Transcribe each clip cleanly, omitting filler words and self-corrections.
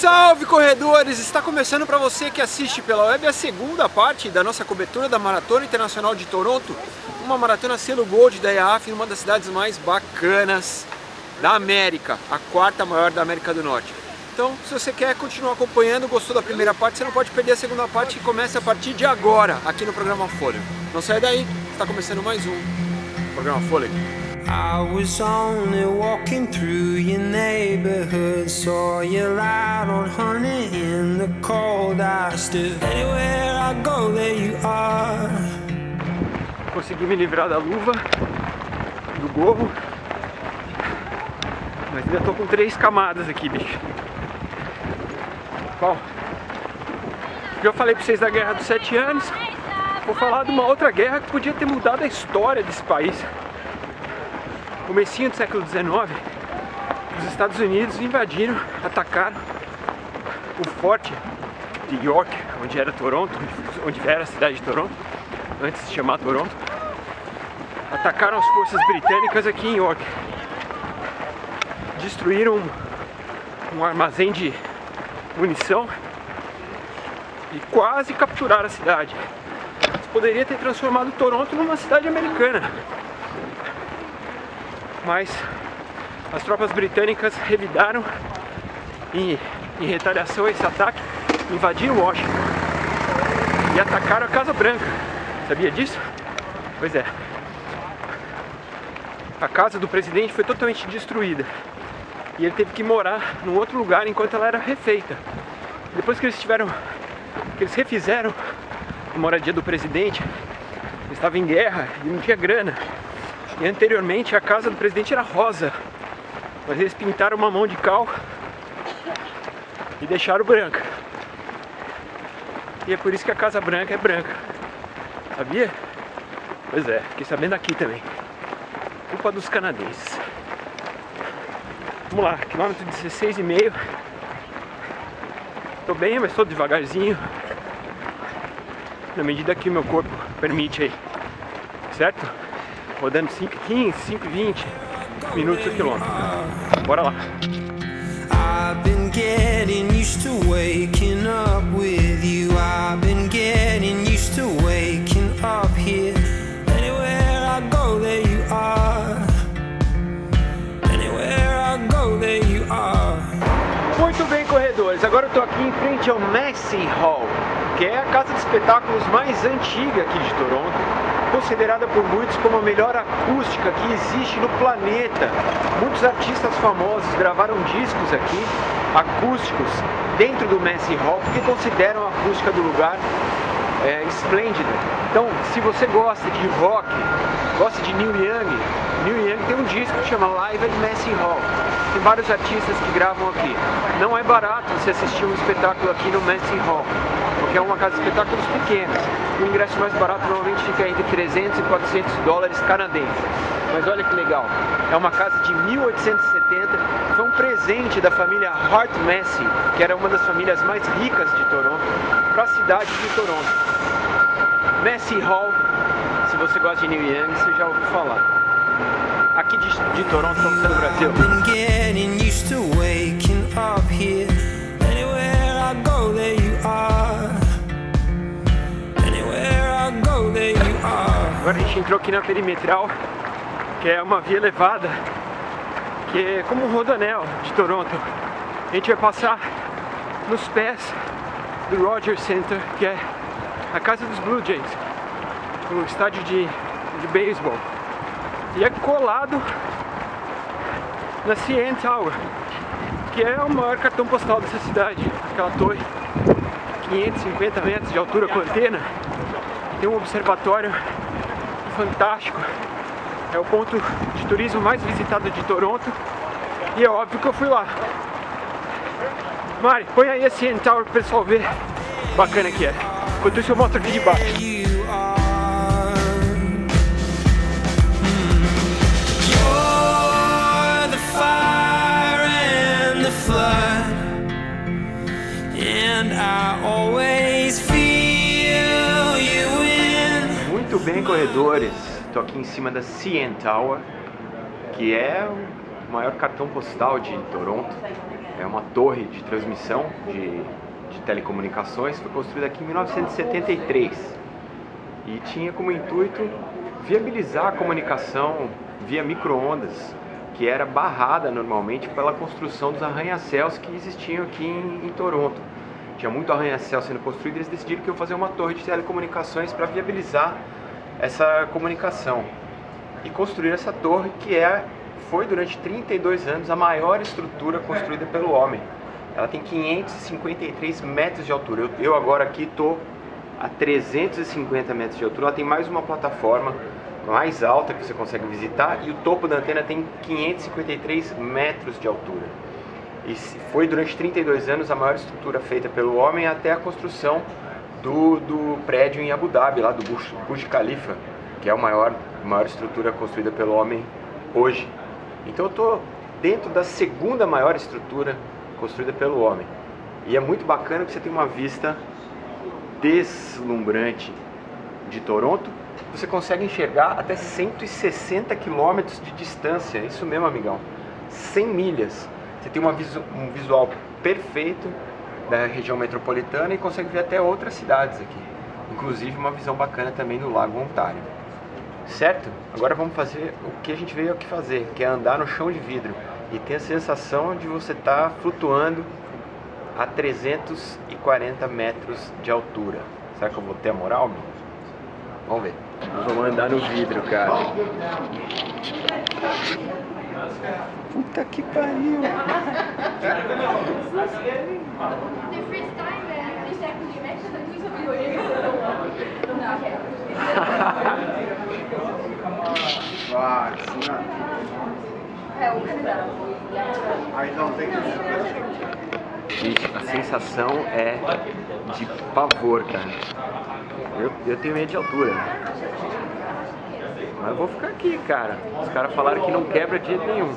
Salve corredores! Está começando para você que assiste pela web a segunda parte da nossa cobertura da Maratona Internacional de Toronto, uma maratona selo Gold da IAAF em uma das cidades mais bacanas da América, a quarta maior da América do Norte. Então, se você quer continuar acompanhando, gostou da primeira parte, você não pode perder a segunda parte que começa a partir de agora, aqui no programa Fôlego. Não sai daí, está começando mais um programa Fôlego. I was only walking through your neighborhood, saw you light on honey in the cold. I stood anywhere I go, there you are. Consegui me livrar da luva, do gorro, mas ainda tô com 3 camadas aqui, bicho. Bom, já falei pra vocês da Guerra dos 7 anos, vou falar de uma outra guerra que podia ter mudado a história desse país. No comecinho do século XIX, os Estados Unidos invadiram, atacaram o forte de York, onde era Toronto, onde era a cidade de Toronto, antes de se chamar Toronto. Atacaram as forças britânicas aqui em York. Destruíram um armazém de munição e quase capturaram a cidade. Isso poderia ter transformado Toronto numa cidade americana. Mas as tropas britânicas revidaram e, em retaliação a esse ataque, invadiram Washington e atacaram a Casa Branca. Sabia disso? Pois é. A casa do presidente foi totalmente destruída e ele teve que morar num outro lugar enquanto ela era refeita. Depois que eles refizeram a moradia do presidente, ele estava em guerra e não tinha grana. E anteriormente a casa do presidente era rosa, mas eles pintaram uma mão de cal e deixaram branca. E é por isso que a Casa Branca é branca. Sabia? Pois é, fiquei sabendo aqui também. Culpa dos canadenses. Vamos lá, quilômetro 16,5. Tô bem, mas tô devagarzinho, na medida que o meu corpo permite aí, certo? Rodando 5,15, 5,20 minutos por quilômetro. Bora lá. I've been getting used to waking up with you. I've been getting used to waking up here. Anywhere I go, there you are. Anywhere I go, there you are. Muito bem, corredores. Agora eu tô aqui em frente ao Massey Hall, que é a casa de espetáculos mais antiga aqui de Toronto, considerada por muitos como a melhor acústica que existe no planeta. Muitos artistas famosos gravaram discos aqui, acústicos, dentro do Massey Hall, porque consideram a acústica do lugar esplêndida. Então, se você gosta de rock, gosta de Neil Young tem um disco que chama Live at Massey Hall. Tem vários artistas que gravam aqui. Não é barato você assistir um espetáculo aqui no Massey Hall, porque é uma casa de espetáculos pequena. O ingresso mais barato normalmente fica entre 300 e 400 dólares canadenses. Mas olha que legal, é uma casa de 1870, foi um presente da família Hart Massey, que era uma das famílias mais ricas de Toronto, para a cidade de Toronto. Massey Hall, se você gosta de Neil Young, você já ouviu falar. Aqui de Toronto, no Brasil. Agora a gente entrou aqui na perimetral, que é uma via elevada, que é como um rodoanel de Toronto. A gente vai passar nos pés do Rogers Centre, que é a casa dos Blue Jays, o estádio de beisebol. E é colado na CN Tower, que é o maior cartão postal dessa cidade. Aquela torre, 550 metros de altura com antena, tem um observatório fantástico. É o ponto de turismo mais visitado de Toronto e é óbvio que eu fui lá. Mari, põe aí a CN Tower pro pessoal ver. Bacana que é. Enquanto isso eu mostro aqui de baixo. Muito bem, corredores. Estou aqui em cima da CN Tower, que é o maior cartão postal de Toronto. é uma torre de transmissão de telecomunicações, foi construída aqui em 1973 e tinha como intuito viabilizar a comunicação via micro-ondas, que era barrada normalmente pela construção dos arranha-céus que existiam aqui em Toronto. Tinha muito arranha-céu sendo construído e eles decidiram que iam fazer uma torre de telecomunicações para viabilizar essa comunicação. E construíram essa torre que foi durante 32 anos a maior estrutura construída pelo homem. Ela tem 553 metros de altura. Eu agora aqui estou a 350 metros de altura. Ela tem mais uma plataforma mais alta que você consegue visitar e o topo da antena tem 553 metros de altura. E foi durante 32 anos a maior estrutura feita pelo homem até a construção do prédio em Abu Dhabi, lá do Burj Khalifa, que é a maior estrutura construída pelo homem hoje. Então eu estou dentro da segunda maior estrutura construída pelo homem. E é muito bacana que você tem uma vista deslumbrante de Toronto. Você consegue enxergar até 160 quilômetros de distância. Isso mesmo, amigão. 100 milhas. Você tem um visual perfeito da região metropolitana e consegue ver até outras cidades aqui. Inclusive uma visão bacana também do Lago Ontário. Certo? Agora vamos fazer o que a gente veio aqui fazer, que é andar no chão de vidro. E ter a sensação de você estar flutuando a 340 metros de altura. Será que eu vou ter a moral, meu? Vamos ver. Vamos andar no vidro, cara. Puta que pariu. Gente, a sensação é de pavor, cara. Eu tenho medo de altura. Mas eu vou ficar aqui, cara. Os caras falaram que não quebra de jeito nenhum.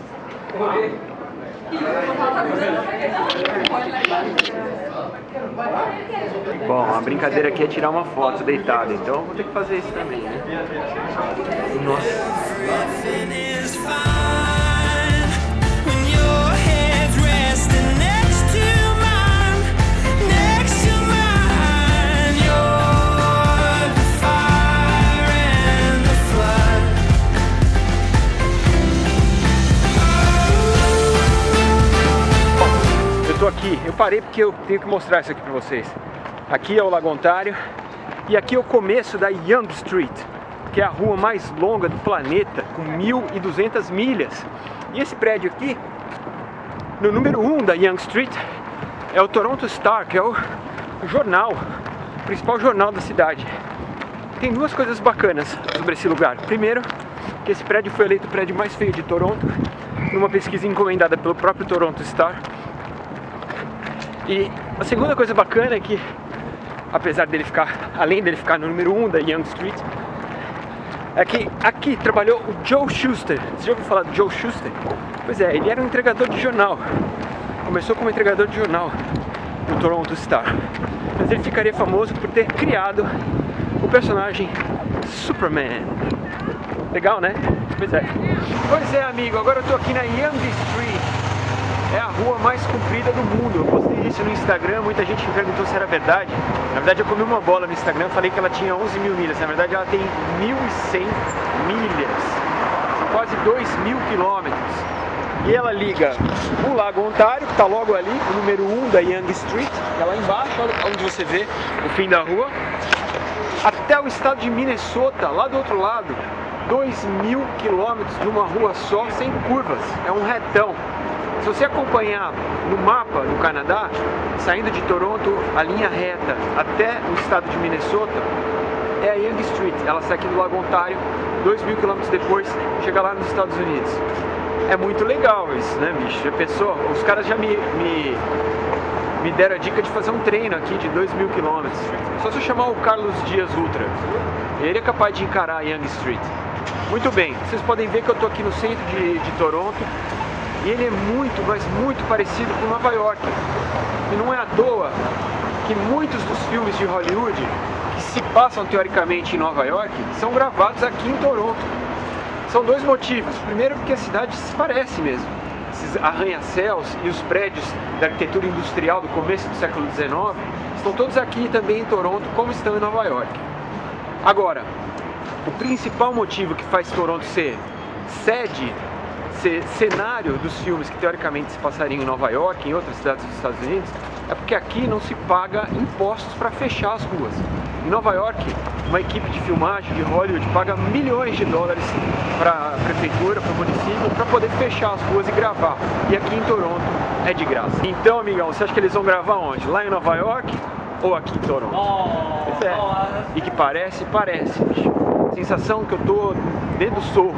Bom, a brincadeira aqui é tirar uma foto deitado, então eu vou ter que fazer isso também, né? Nossa. Aqui, eu parei porque eu tenho que mostrar isso aqui pra vocês. Aqui é o Lago Ontário e aqui é o começo da Yonge Street, que é a rua mais longa do planeta, com 1.200 milhas. E esse prédio aqui, no número 1 da Yonge Street, é o Toronto Star, que é o jornal, o principal jornal da cidade. Tem duas coisas bacanas sobre esse lugar. Primeiro, que esse prédio foi eleito o prédio mais feio de Toronto, numa pesquisa encomendada pelo próprio Toronto Star. E a segunda coisa bacana é que, apesar dele ficar, além dele ficar no número 1 da Yonge Street, é que aqui trabalhou o Joe Shuster. Você já ouviu falar do Joe Shuster? Pois é, ele era um entregador de jornal. Começou como entregador de jornal no Toronto Star. Mas ele ficaria famoso por ter criado o personagem Superman. Legal, né? Pois é. Pois é, amigo, agora eu tô aqui na Yonge Street. É a rua mais comprida do mundo. Eu postei isso no Instagram, muita gente me perguntou se era verdade. Na verdade eu comi uma bola no Instagram, falei que ela tinha 11 mil milhas. Na verdade ela tem 1.100 milhas. São quase 2.000 quilômetros. E ela liga o Lago Ontário, que está logo ali, o número 1 da Yonge Street, que é lá embaixo, onde você vê o fim da rua, até o estado de Minnesota, lá do outro lado. 2.000 quilômetros de uma rua só, sem curvas. É um retão. Se você acompanhar no mapa do Canadá, saindo de Toronto, a linha reta até o estado de Minnesota, é a Yonge Street. Ela sai aqui do Lago Ontário, 2.000 quilômetros depois, chega lá nos Estados Unidos. É muito legal isso, né, bicho? Já pensou? Os caras já me deram a dica de fazer um treino aqui de 2.000 quilômetros. Só se eu chamar o Carlos Dias Ultra. Ele é capaz de encarar a Yonge Street. Muito bem, vocês podem ver que eu estou aqui no centro de Toronto. E ele é muito, mas muito parecido com Nova York. E não é à toa que muitos dos filmes de Hollywood que se passam teoricamente em Nova York são gravados aqui em Toronto. São dois motivos. Primeiro, porque a cidade se parece mesmo. esses arranha-céus e os prédios da arquitetura industrial do começo do século XIX estão todos aqui também em Toronto, como estão em Nova York. Agora, o principal motivo que faz Toronto ser cenário dos filmes que teoricamente se passariam em Nova York e em outras cidades dos Estados Unidos, é porque aqui não se paga impostos para fechar as ruas. Em Nova York, uma equipe de filmagem de Hollywood paga milhões de dólares para a prefeitura, para o município, para poder fechar as ruas e gravar. E aqui em Toronto é de graça. Então, amigão, você acha que eles vão gravar onde? Lá em Nova York ou aqui em Toronto? Pois é. E que parece, bicho. Sensação que eu tô dentro do Sorro.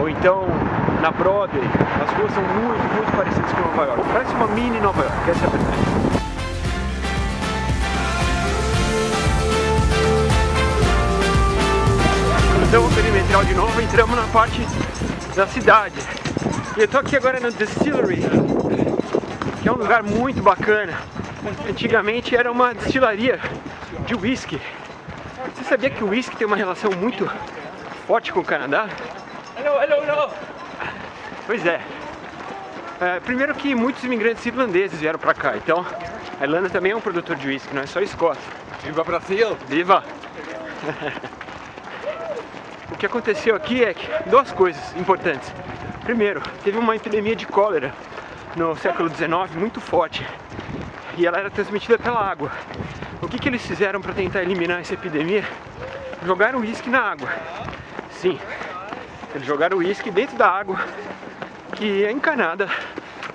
Ou então na Broadway. As ruas são muito parecidas com Nova York. Parece uma mini Nova York, essa é a verdade. Cruzamos perimetral de novo, entramos na parte da cidade. E eu tô aqui agora no Distillery, que é um lugar muito bacana. Antigamente era uma destilaria de whisky. Você sabia que o whisky tem uma relação muito forte com o Canadá? Hello. Pois é. Primeiro que muitos imigrantes irlandeses vieram pra cá, então a Irlanda também é um produtor de whisky, não é só a Escócia. Viva Brasil! Viva! O que aconteceu aqui é que duas coisas importantes. Primeiro, teve uma epidemia de cólera no século XIX muito forte e ela era transmitida pela água. O que eles fizeram para tentar eliminar essa epidemia? Jogaram uísque na água. Sim, eles jogaram uísque dentro da água que é encanada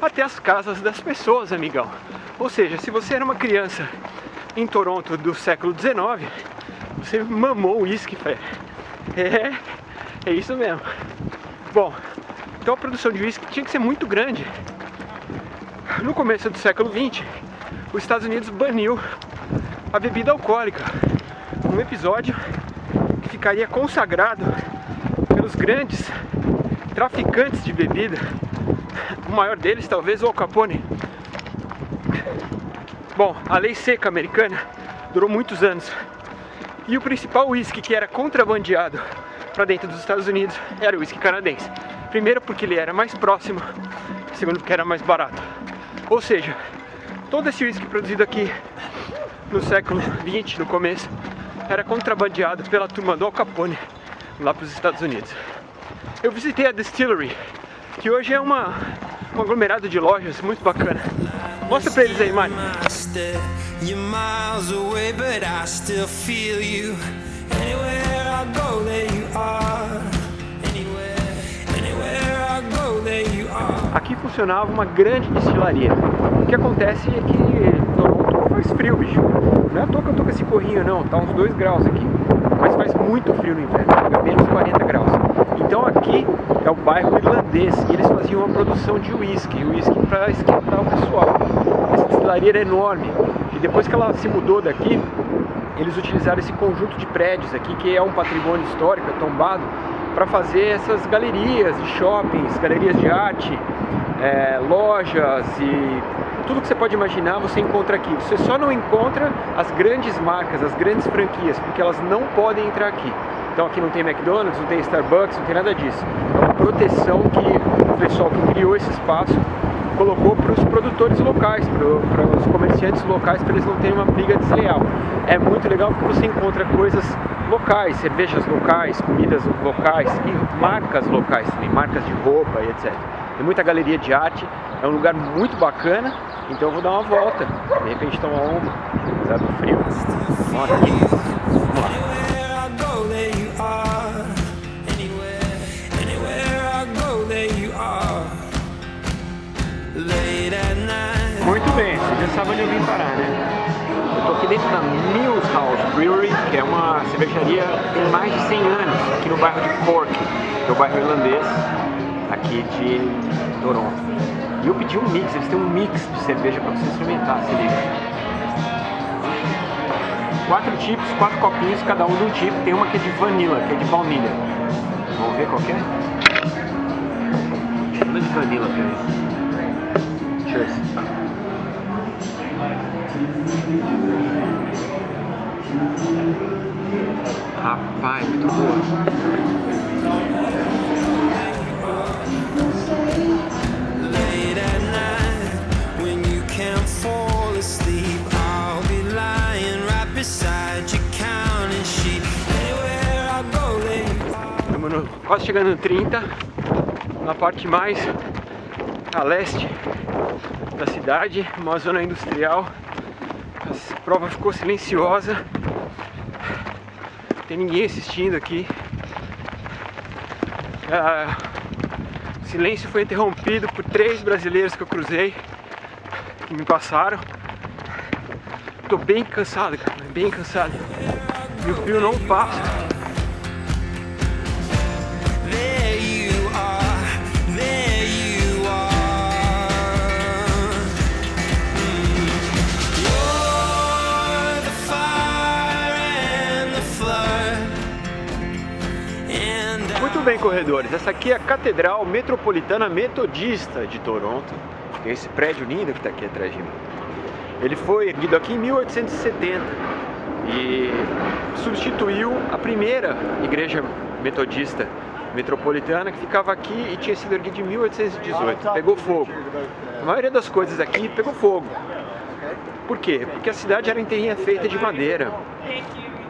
até as casas das pessoas, amigão. Ou seja, se você era uma criança em Toronto do século XIX, você mamou uísque, fé. É isso mesmo. Bom, então a produção de uísque tinha que ser muito grande. No começo do século XX, os Estados Unidos baniu a bebida alcoólica. Um episódio que ficaria consagrado pelos grandes traficantes de bebida. O maior deles, talvez, o Al Capone. Bom, a lei seca americana durou muitos anos. E o principal uísque que era contrabandeado para dentro dos Estados Unidos era o uísque canadense. Primeiro porque ele era mais próximo, segundo porque era mais barato. Ou seja, todo esse uísque produzido aqui no século XX, no começo, era contrabandeado pela turma do Al Capone lá para os Estados Unidos. Eu visitei a Distillery, que hoje é um aglomerado de lojas muito bacana. Mostra pra eles aí, Mari. Aqui funcionava uma grande destilaria. O que acontece é que Toronto faz frio, bicho. Não é à toa que eu tô com esse corrinho, não. Tá uns 2 graus aqui. Mas faz muito frio no inverno. Fica menos 40 graus. Então aqui é o bairro irlandês e eles faziam uma produção de uísque para esquentar o pessoal. Essa destilaria era enorme e depois que ela se mudou daqui, eles utilizaram esse conjunto de prédios aqui, que é um patrimônio histórico, é tombado, para fazer essas galerias de shoppings, galerias de arte, lojas e tudo que você pode imaginar você encontra aqui. Você só não encontra as grandes marcas, as grandes franquias, porque elas não podem entrar aqui. Então aqui não tem McDonald's, não tem Starbucks, não tem nada disso. É uma proteção que o pessoal que criou esse espaço colocou para os produtores locais, para os comerciantes locais, para eles não terem uma briga desleal. É muito legal porque você encontra coisas locais, cervejas locais, comidas locais e marcas locais também, marcas de roupa e etc. Tem muita galeria de arte, é um lugar muito bacana, então eu vou dar uma volta, de repente tomar uma, apesar do frio. Vamos aqui. Vamos lá. Muito bem, você já sabe onde eu vim parar, né? Eu tô aqui dentro da Millhouse Brewery, que é uma cervejaria que tem mais de 100 anos, aqui no bairro de Cork, que é o bairro irlandês aqui de Toronto. E eu pedi um mix, eles têm um mix de cerveja para você experimentar, se liga. 4 tipos, 4 copinhos, cada um de um tipo. Tem uma que é de vanilla, que é de baunilha. Vamos ver qual que é? Uma de vanilla, peraí. Cheers. Rapaz, muito boa. quase chegando no 30, na parte mais a leste da cidade, uma zona industrial. A prova ficou silenciosa, não tem ninguém assistindo aqui. O silêncio foi interrompido por 3 brasileiros que eu cruzei, que me passaram. Tô bem cansado, cara, bem cansado. E o frio não passa. Muito bem, corredores, essa aqui é a Catedral Metropolitana Metodista de Toronto. Tem esse prédio lindo que está aqui atrás de mim. Ele foi erguido aqui em 1870 e substituiu a primeira igreja metodista metropolitana, que ficava aqui e tinha sido erguida em 1818. Pegou fogo. A maioria das coisas aqui pegou fogo. Por quê? Porque a cidade era inteirinha feita de madeira.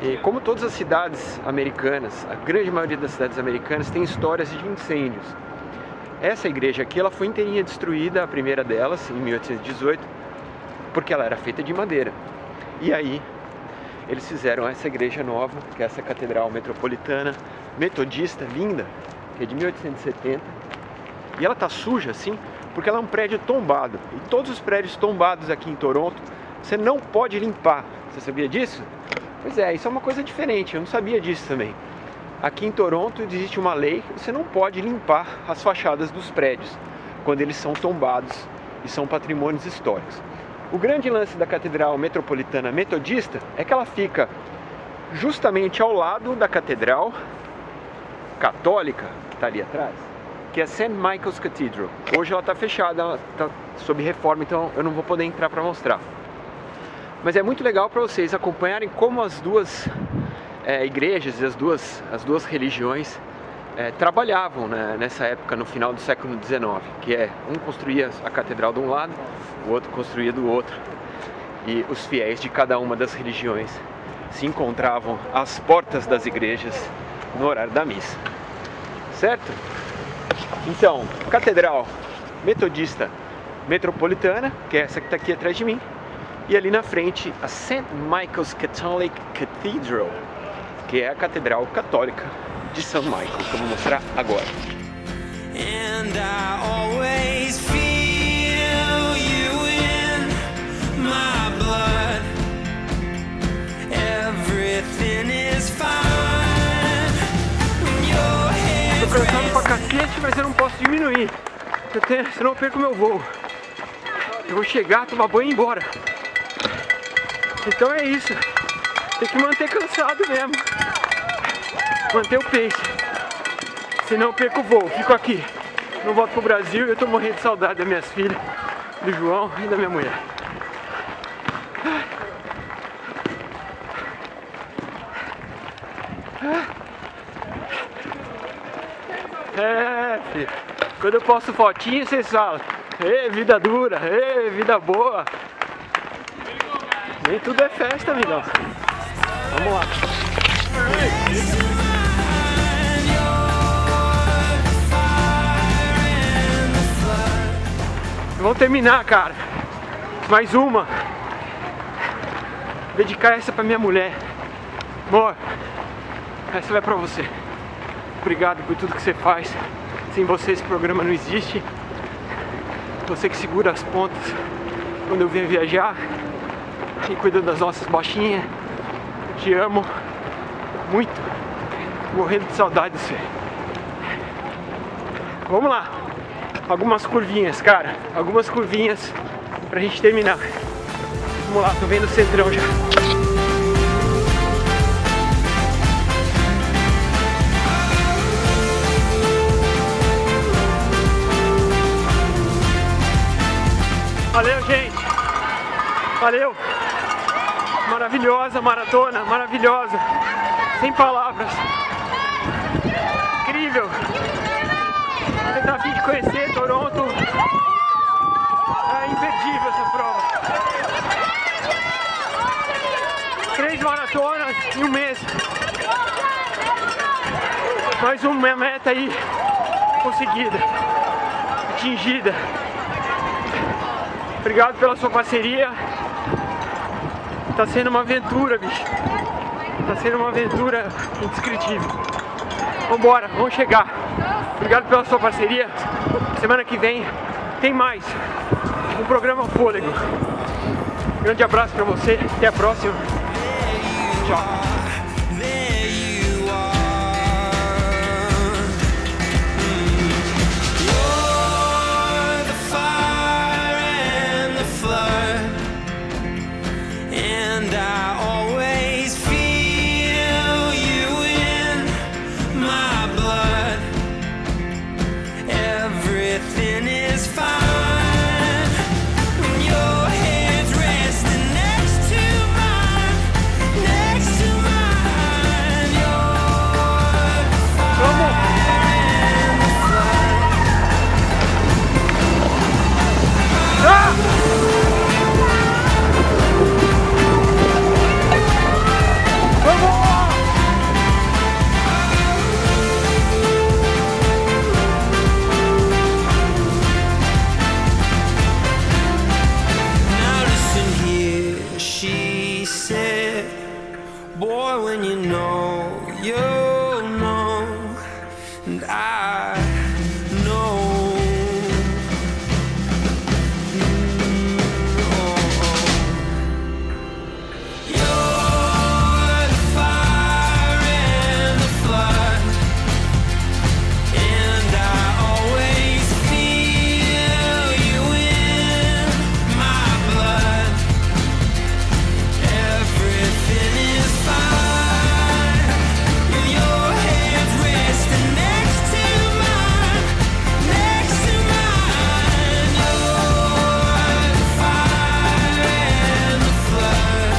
E como todas as cidades americanas, a grande maioria das cidades americanas tem histórias de incêndios. Essa igreja aqui, ela foi inteirinha destruída, a primeira delas, em 1818, porque ela era feita de madeira. E aí, eles fizeram essa igreja nova, que é essa Catedral Metropolitana Metodista, linda, que é de 1870. E ela tá suja, assim, porque ela é um prédio tombado. E todos os prédios tombados aqui em Toronto, você não pode limpar. Você sabia disso? Pois é, isso é uma coisa diferente, eu não sabia disso também. Aqui em Toronto existe uma lei que você não pode limpar as fachadas dos prédios quando eles são tombados e são patrimônios históricos. O grande lance da Catedral Metropolitana Metodista é que ela fica justamente ao lado da Catedral Católica, que está ali atrás, que é St. Michael's Cathedral. Hoje ela está fechada, ela está sob reforma, então eu não vou poder entrar para mostrar. Mas é muito legal para vocês acompanharem como as duas igrejas e as duas religiões trabalhavam, né, nessa época, no final do século XIX, que um construía a catedral de um lado, o outro construía do outro, e os fiéis de cada uma das religiões se encontravam às portas das igrejas no horário da missa, certo? Então, Catedral Metodista Metropolitana, que é essa que está aqui atrás de mim, e ali na frente a St. Michael's Catholic Cathedral, que é a Catedral Católica de São Michael, que eu vou mostrar agora. And I always feel you in my blood. Everything is fine. Tô cansado pra cacete, mas eu não posso diminuir, senão eu perco meu voo. Eu vou chegar, tomar banho e ir embora. Então é isso, tem que manter cansado mesmo, manter o pace, senão eu perco o voo, fico aqui, não volto pro Brasil e eu tô morrendo de saudade das minhas filhas, do João e da minha mulher. Filho, quando eu posto fotinha vocês falam, ê, vida dura, ê, vida boa. Nem tudo é festa, amigão. Vamos lá. Vamos terminar, cara. Mais uma. Dedicar essa pra minha mulher. Amor, essa vai pra você. Obrigado por tudo que você faz. Sem você esse programa não existe. Você que segura as pontas quando eu venho viajar e cuida das nossas bochinhas. Te amo muito. Morrendo de saudade de você. Vamos lá. Algumas curvinhas, cara. Algumas curvinhas pra gente terminar. Vamos lá, tô vendo o centrão já. Valeu, gente. Valeu. Maravilhosa maratona, maravilhosa. Sem palavras. Incrível. Você tá a fim de conhecer Toronto? É imperdível essa prova. 3 maratonas em um mês. Mais uma meta aí conseguida, atingida. Obrigado pela sua parceria. Tá sendo uma aventura, bicho. Tá sendo uma aventura indescritível. Vambora, vamos chegar. Obrigado pela sua parceria. Semana que vem tem mais um programa Fôlego. Grande abraço pra você. Até a próxima. Tchau. Boy, when you know, and I know. You're the fire and the flood, and I always feel you in my blood. Everything is fine with your hands resting next to mine, next to mine. You're the fire and the flood.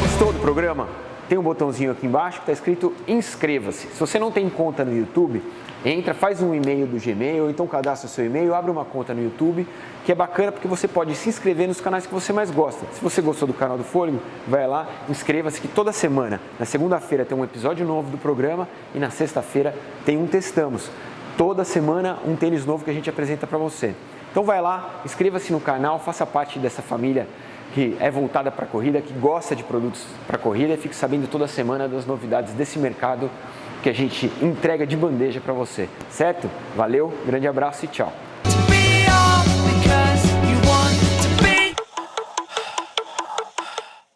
Gostou do programa? Tem um botãozinho aqui embaixo que está escrito inscreva-se. Se você não tem conta no YouTube, entra, faz um e-mail do Gmail, ou então cadastra o seu e-mail, abre uma conta no YouTube, que é bacana porque você pode se inscrever nos canais que você mais gosta. Se você gostou do canal do Fôlego, vai lá, inscreva-se que toda semana, na segunda-feira tem um episódio novo do programa e na sexta-feira tem um Testamos. Toda semana um tênis novo que a gente apresenta para você. Então vai lá, inscreva-se no canal, faça parte dessa família que é voltada para a corrida, que gosta de produtos para corrida e fique sabendo toda semana das novidades desse mercado que a gente entrega de bandeja para você, certo? Valeu, grande abraço e tchau!